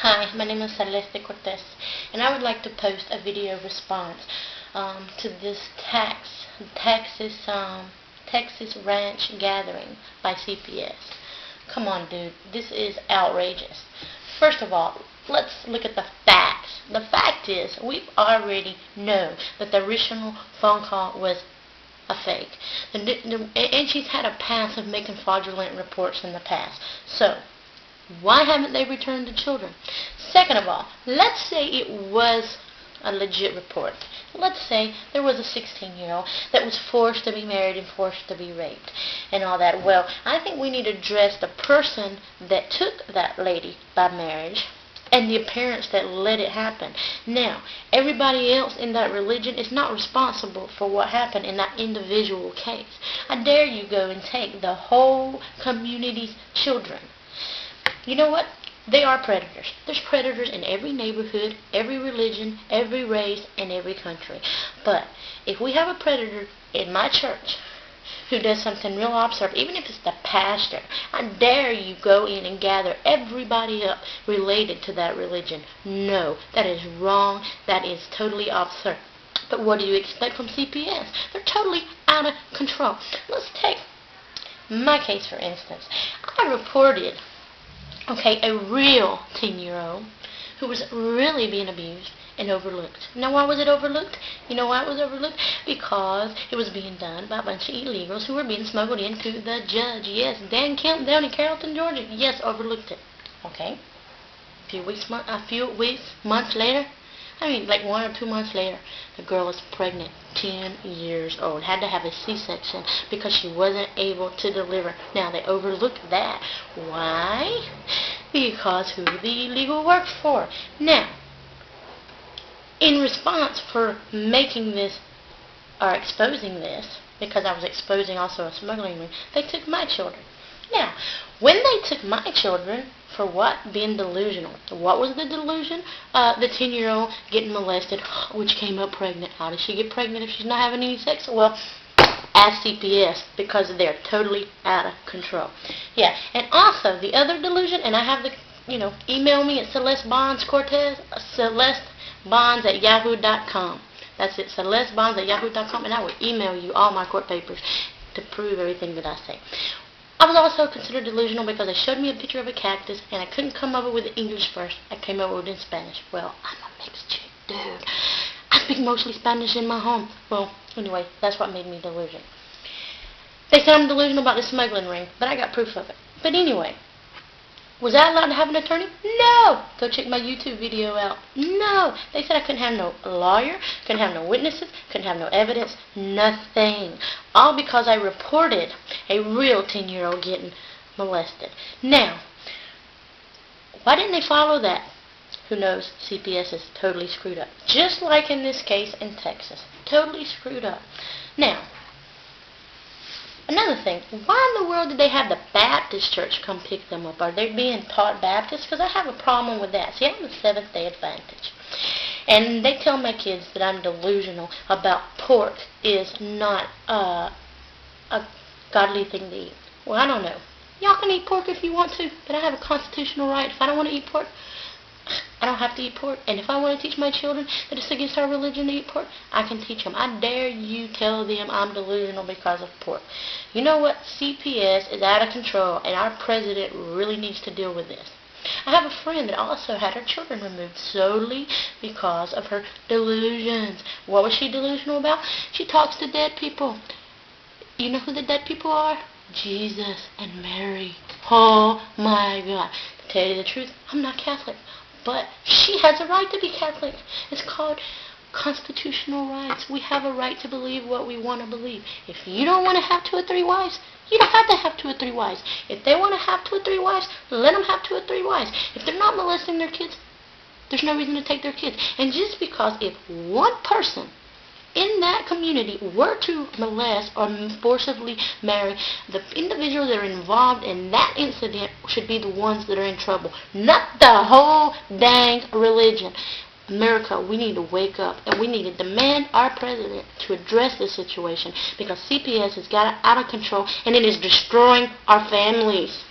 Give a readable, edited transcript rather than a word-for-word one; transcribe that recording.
Hi, my name is Celeste Cortez, and I would like to post a video response to this Texas ranch gathering by CPS. Come on, dude, this is outrageous. First of all, let's look at the facts. The fact is, we already know that the original phone call was a fake. And she's had a past of making fraudulent reports in the past. So, why haven't they returned the children? Second of all, let's say it was a legit report. Let's say there was a 16-year-old that was forced to be married and forced to be raped and all that. Well, I think we need to address the person that took that lady by marriage and the parents that let it happen. Now, everybody else in that religion is not responsible for what happened in that individual case. I dare you go and take the whole community's children. You know what? They are predators. There's predators in every neighborhood, every religion, every race, and every country. But if we have a predator in my church who does something real absurd, even if it's the pastor, I dare you go in and gather everybody up related to that religion. No, that is wrong. That is totally absurd. But what do you expect from CPS? They're totally out of control. Let's take my case, for instance. I reported a real 10-year-old who was really being abused and overlooked. Now, why was it overlooked? You know why it was overlooked? Because it was being done by a bunch of illegals who were being smuggled into the judge. Yes, Dan Kemp down in Carrollton, Georgia. Yes, overlooked it. Okay. A few months later, like 1 or 2 months later, the girl was pregnant, 10 years old, had to have a C-section because she wasn't able to deliver. Now, they overlooked that. Why? Because who the illegal worked for. Now, in response for making this, or exposing this, because I was exposing also a smuggling ring, they took my children. Now, when they took my children, for what? Being delusional. What was the delusion? The 10-year-old getting molested, which came up pregnant. How does she get pregnant if she's not having any sex? Well, ask CPS, because they're totally out of control. Yeah, and also the other delusion, and I have the, email me at celestebonds@yahoo.com. That's it, celestebonds@yahoo.com, and I will email you all my court papers to prove everything that I say. I was also considered delusional because they showed me a picture of a cactus, and I couldn't come up with it in English first. I came up with it in Spanish. Well, I'm a mixed chick, dude. I speak mostly Spanish in my home. Well, anyway, that's what made me delusional. They said I'm delusional about the smuggling ring, but I got proof of it. But anyway, was I allowed to have an attorney? No! Go check my YouTube video out. No! They said I couldn't have no lawyer, couldn't have no witnesses, couldn't have no evidence, nothing. All because I reported a real 10-year-old getting molested. Now, why didn't they follow that? Who knows? CPS is totally screwed up. Just like in this case in Texas. Totally screwed up. Now, another thing, why in the world did they have the Baptist church come pick them up? Are they being taught Baptist? Because I have a problem with that. See, I'm a Seventh-day Adventist. And they tell my kids that I'm delusional about pork is not a godly thing to eat. Well, I don't know. Y'all can eat pork if you want to, but I have a constitutional right. If I don't want to eat pork, I don't have to eat pork. And if I want to teach my children that it's against our religion to eat pork, I can teach them. I dare you tell them I'm delusional because of pork. You know what? CPS is out of control, and our president really needs to deal with this. I have a friend that also had her children removed solely because of her delusions. What was she delusional about? She talks to dead people. You know who the dead people are? Jesus and Mary. Oh my God. To tell you the truth, I'm not Catholic. But she has a right to be Catholic. It's called constitutional rights. We have a right to believe what we want to believe. If you don't want to have 2 or 3 wives, you don't have to have 2 or 3 wives. If they want to have 2 or 3 wives, let them have 2 or 3 wives. If they're not molesting their kids, there's no reason to take their kids. And just because if one person in that community were to molest or forcibly marry, the individuals that are involved in that incident should be the ones that are in trouble, not the whole dang religion. America, we need to wake up, and we need to demand our president to address this situation, because CPS has got it out of control, and it is destroying our families.